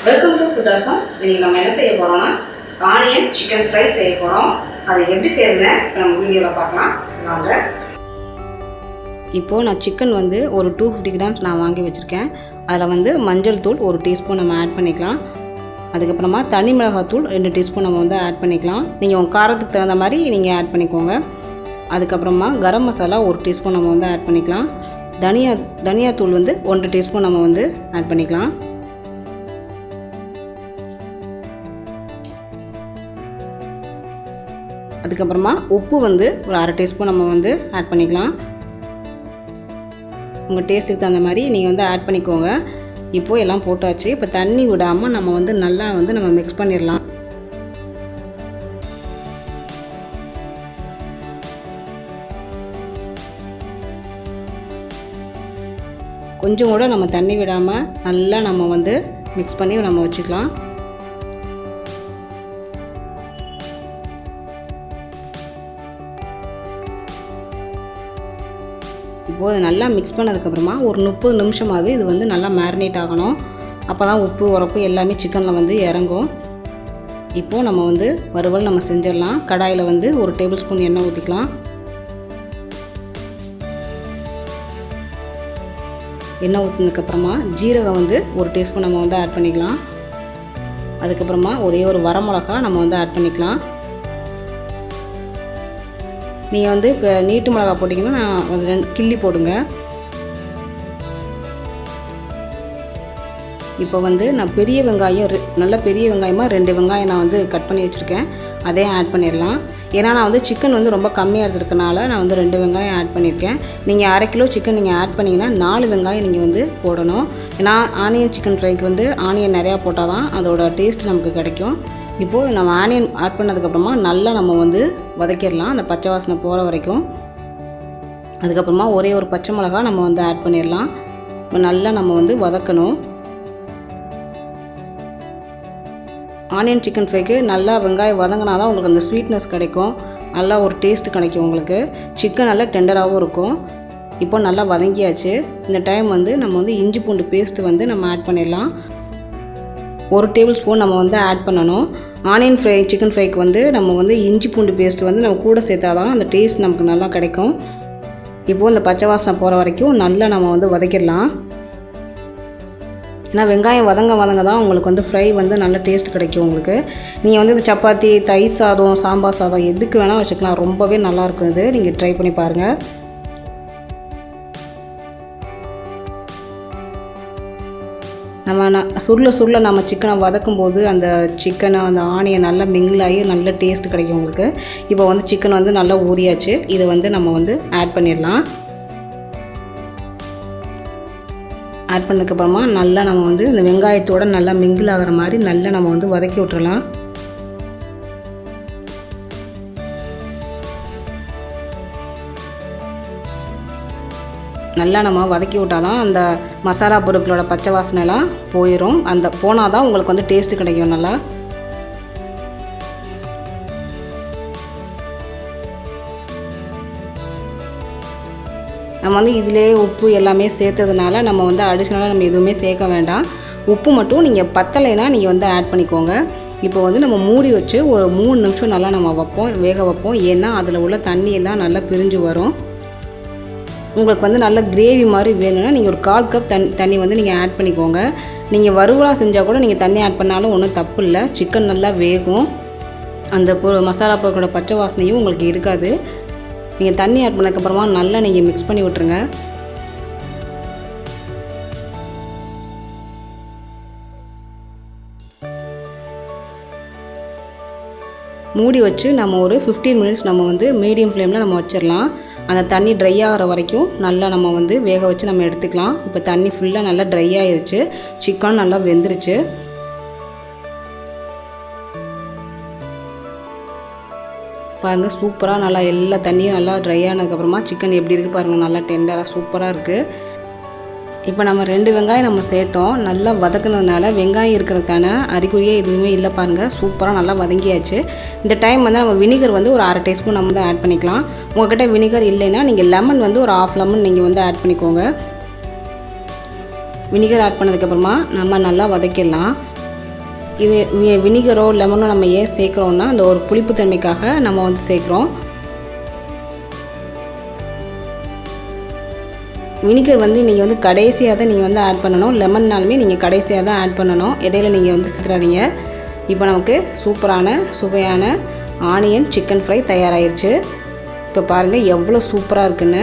Welcome to குட்டாசம். இன்றைக்கி நம்ம என்ன செய்ய போகிறோம்னா ஆனியன் சிக்கன் ஃப்ரை செய்ய போகிறோம். அதை எப்படி செய்யறதுன்னு நம்ம வீடியோவில் பார்க்கலாம் வாங்க. இப்போது நான் சிக்கன் வந்து ஒரு 250 கிராம்ஸ் நான் வாங்கி வச்சுருக்கேன். அதில் வந்து மஞ்சள் தூள் 1 டீஸ்பூன் நம்ம ஆட் பண்ணிக்கலாம். அதுக்கப்புறமா தனி மிளகாத்தூள் 2 டீஸ்பூன் நம்ம வந்து ஆட் பண்ணிக்கலாம். நீங்கள் உங்கள் காரத்துக்கு தகுந்த மாதிரி நீங்கள் ஆட் பண்ணிக்கோங்க. அதுக்கப்புறமா கரம் மசாலா 1 டீஸ்பூன் நம்ம வந்து ஆட் பண்ணிக்கலாம். தனியாத்தூள் வந்து 1 டீஸ்பூன் நம்ம வந்து ஆட் பண்ணிக்கலாம். அதுக்கப்புறமா உப்பு வந்து ஒரு 1/2 டீஸ்பூன் நம்ம வந்து ஆட் பண்ணிக்கலாம். உங்கள் டேஸ்ட்டுக்கு தகுந்த மாதிரி நீங்கள் வந்து ஆட் பண்ணிக்கோங்க. இப்போது எல்லாம் போட்டாச்சு. இப்போ தண்ணி விடாமல் நம்ம வந்து நல்லா வந்து நம்ம மிக்ஸ் பண்ணிடலாம். கொஞ்சம் கூட நம்ம தண்ணி விடாமல் நல்லா நம்ம வந்து மிக்ஸ் பண்ணி நம்ம வச்சுக்கலாம். இப்போது அது நல்லா மிக்ஸ் பண்ணதுக்கப்புறமா ஒரு 30 நிமிஷமாவது இது வந்து நல்லா மேரினேட் ஆகணும். அப்போ தான் உப்பு உரப்பு எல்லாமே சிக்கனில் வந்து இறங்கும். இப்போது நம்ம வந்து வறுவல் நம்ம செஞ்சிடலாம். கடாயில் வந்து 1 டேபிள் ஸ்பூன் எண்ணெய் ஊற்றிக்கலாம். எண்ணெய் ஊற்றினதுக்கப்புறமா ஜீரகம் வந்து 1 டீஸ்பூன் நம்ம வந்து ஆட் பண்ணிக்கலாம். அதுக்கப்புறமா ஒரே ஒரு வரமிளகா நம்ம வந்து ஆட் பண்ணிக்கலாம். நீங்கள் வந்து இப்போ நீட்டு மிளகா போட்டிங்கன்னா நான் அது 2 கிள்ளி போடுங்க. இப்போ வந்து நான் பெரிய வெங்காயம் நல்ல பெரிய வெங்காயமாக 2 வெங்காயம் நான் வந்து கட் பண்ணி வச்சுருக்கேன். அதே ஆட் பண்ணிடலாம். ஏன்னா நான் வந்து சிக்கன் வந்து ரொம்ப கம்மியாக எடுத்துருக்கனால நான் வந்து 2 வெங்காயம் ஆட் பண்ணியிருக்கேன். நீங்கள் 1/2 கிலோ சிக்கன் நீங்கள் ஆட் பண்ணிங்கன்னா 4 வெங்காயம் நீங்கள் வந்து போடணும். ஏன்னா ஆனியன் சிக்கன் ஃப்ரைக்கு வந்து ஆனியன் நிறையா போட்டால் தான் அதோட டேஸ்ட் நமக்கு கிடைக்கும். இப்போது நம்ம ஆனியன் ஆட் பண்ணதுக்கப்புறமா நல்லா நம்ம வந்து வதக்கிடலாம், அந்த பச்சை வாசனை போகிற வரைக்கும். அதுக்கப்புறமா ஒரே ஒரு பச்சை மிளகா நம்ம வந்து ஆட் பண்ணிடலாம். இப்போ நல்லா நம்ம வந்து வதக்கணும். ஆனியன் சிக்கன் ஃப்ரைக்கு நல்லா வெங்காயம் வதங்கினா தான் உங்களுக்கு அந்த ஸ்வீட்னஸ் கிடைக்கும், நல்லா ஒரு டேஸ்ட் கிடைக்கும் உங்களுக்கு. சிக்கன் நல்லா டெண்டராகவும் இருக்கும். இப்போ நல்லா வதங்கியாச்சு. இந்த டைம் வந்து நம்ம வந்து இஞ்சி பூண்டு பேஸ்ட்டு வந்து நம்ம ஆட் பண்ணிடலாம். 1 டேபிள் ஸ்பூன் நம்ம வந்து ஆட் பண்ணணும். ஆனியன் ஃப்ரை சிக்கன் ஃப்ரைக்கு வந்து நம்ம வந்து இஞ்சி பூண்டு பேஸ்ட்டு வந்து நம்ம கூட சேர்த்தா தான் அந்த டேஸ்ட் நமக்கு நல்லா கிடைக்கும். இப்போது இந்த பச்சை வாசனை போகிற வரைக்கும் நல்லா நம்ம வந்து வதக்கிடலாம். ஏன்னா வெங்காயம் வதங்க தான் உங்களுக்கு வந்து ஃப்ரை வந்து நல்ல டேஸ்ட் கிடைக்கும் உங்களுக்கு. நீங்கள் வந்து இந்த சப்பாத்தி, தயிர் சாதம், சாம்பார் சாதம் எதுக்கு வேணால் வச்சுக்கலாம். ரொம்பவே நல்லாயிருக்கும். இது நீங்கள் ட்ரை பண்ணி பாருங்கள். நம்ம சுருள நம்ம சிக்கனை வதக்கும் போது அந்த சிக்கனை அந்த ஆனியன் நல்லா மிங்கிள் ஆகி நல்ல டேஸ்ட் கிடைக்கும் உங்களுக்கு. இப்போ வந்து சிக்கன் வந்து நல்லா ஊறியாச்சு. இதை வந்து நம்ம வந்து ஆட் பண்ணிடலாம். ஆட் பண்ணதுக்கப்புறமா நல்லா நம்ம வந்து இந்த வெங்காயத்தோடு நல்லா மிங்கிள் ஆகிற மாதிரி நல்லா நம்ம வந்து வதக்கி விட்டுறலாம். நல்லா நம்ம வதக்கி விட்டால் தான் அந்த மசாலா பொருட்களோட பச்சை வாசனைலாம் போயிடும். அந்த போனால் தான் உங்களுக்கு வந்து டேஸ்ட்டு கிடைக்கும் நல்லா. நம்ம வந்து இதிலே உப்பு எல்லாமே சேர்த்ததுனால நம்ம வந்து அடிஷ்னலாக நம்ம எதுவுமே சேர்க்க வேண்டாம். உப்பு மட்டும் நீங்கள் பத்தலைனா நீங்கள் வந்து ஆட் பண்ணிக்கோங்க. இப்போ வந்து நம்ம மூடி வச்சு ஒரு 3 நிமிஷம் நல்லா நம்ம வேக வைப்போம். ஏன்னா அதில் உள்ள தண்ணியெல்லாம் நல்லா பிரிஞ்சு வரும். உங்களுக்கு வந்து நல்ல கிரேவி மாதிரி வேணும்னா நீங்கள் ஒரு 1/4 கப் தண்ணி வந்து நீங்கள் ஆட் பண்ணிக்கோங்க. நீங்கள் வறுவலாக செஞ்சால் கூட நீங்கள் தண்ணி ஆட் பண்ணாலும் ஒன்றும் தப்பு இல்லை. சிக்கன் நல்லா வேகும். அந்த மசாலா பொருட்களோட பச்சை வாசனையும் உங்களுக்கு இருக்காது. நீங்கள் தண்ணி ஆட் பண்ணதுக்கப்புறமா நல்லா நீங்கள் மிக்ஸ் பண்ணி விட்டுருங்க. மூடி வச்சு நம்ம ஒரு 15 மினிட்ஸ் நம்ம வந்து மீடியம் ஃப்ளேமில் நம்ம வச்சிடலாம். அந்த தண்ணி ட்ரை ஆகிற வரைக்கும் நல்லா நம்ம வந்து வேக வச்சு நம்ம எடுத்துக்கலாம். இப்போ தண்ணி ஃபுல்லாக நல்லா ட்ரை ஆகிடுச்சு. சிக்கன் நல்லா வெந்துருச்சு. பாருங்கள், சூப்பராக நல்லா எல்லா தண்ணியும் நல்லா ட்ரை ஆனதுக்கப்புறமா சிக்கன் எப்படி இருக்குது பாருங்கள், நல்லா டெண்டராக சூப்பராக இருக்குது. இப்போ நம்ம 2 வெங்காயம் நம்ம சேர்த்தோம். நல்லா வதக்குனதுனால வெங்காயம் இருக்கிறதுக்கான அறிகுறியே எதுவுமே இல்லை பாருங்கள். சூப்பராக நல்லா வதங்கியாச்சு. இந்த டைம் வந்து நம்ம வினிகர் வந்து ஒரு 1/2 டீஸ்பூன் நம்ம வந்து ஆட் பண்ணிக்கலாம். உங்கள்கிட்ட வினிகர் இல்லைன்னா நீங்கள் லெமன் வந்து ஒரு 1/2 லெமன் நீங்கள் வந்து ஆட் பண்ணிக்கோங்க. வினிகர் ஆட் பண்ணதுக்கப்புறமா நம்ம நல்லா வதக்கிடலாம். இது வினிகரோ லெமனோ நம்ம ஏன் சேர்க்குறோன்னா அந்த ஒரு புளிப்புத்தன்மைக்காக நம்ம வந்து சேர்க்குறோம். வினிகர் வந்து நீங்கள் வந்து கடைசியாக தான் நீங்கள் வந்து ஆட் பண்ணணும். லெமன்னாலுமே நீங்கள் கடைசியாக தான் ஆட் பண்ணணும். இடையில நீங்கள் வந்து சேர்த்துறாதீங்க. இப்போ நமக்கு சூப்பரான சுவையான ஆனியன் சிக்கன் ஃப்ரை தயாராகிருச்சு. இப்போ பாருங்கள் எவ்வளோ சூப்பராக இருக்குன்னு.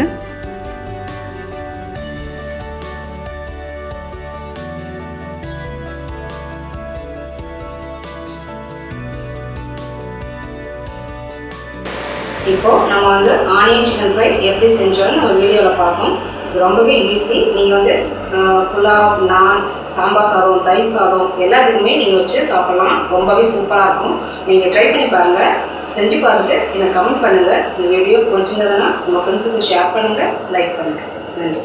இப்போது நம்ம வந்து ஆனியன் சிக்கன் ஃப்ரை எப்படி செஞ்சோன்னு நம்ம வீடியோவில் பார்த்தோம். இது ரொம்பவே ஈஸி. நீங்கள் வந்து புலாவ், நான், சாம்பார் சாதம், தயிர் சாதம் எல்லாத்துக்குமே நீங்கள் வச்சு சாப்பிட்லாம். ரொம்பவே சூப்பராக இருக்கும். நீங்கள் ட்ரை பண்ணி பாருங்கள். செஞ்சு பார்த்துட்டு எனக்கு கமெண்ட் பண்ணுங்கள். இந்த வீடியோ பிடிச்சிருந்ததுன்னா உங்கள் ஃப்ரெண்ட்ஸுக்கு ஷேர் பண்ணுங்கள், லைக் பண்ணுங்கள். நன்றி.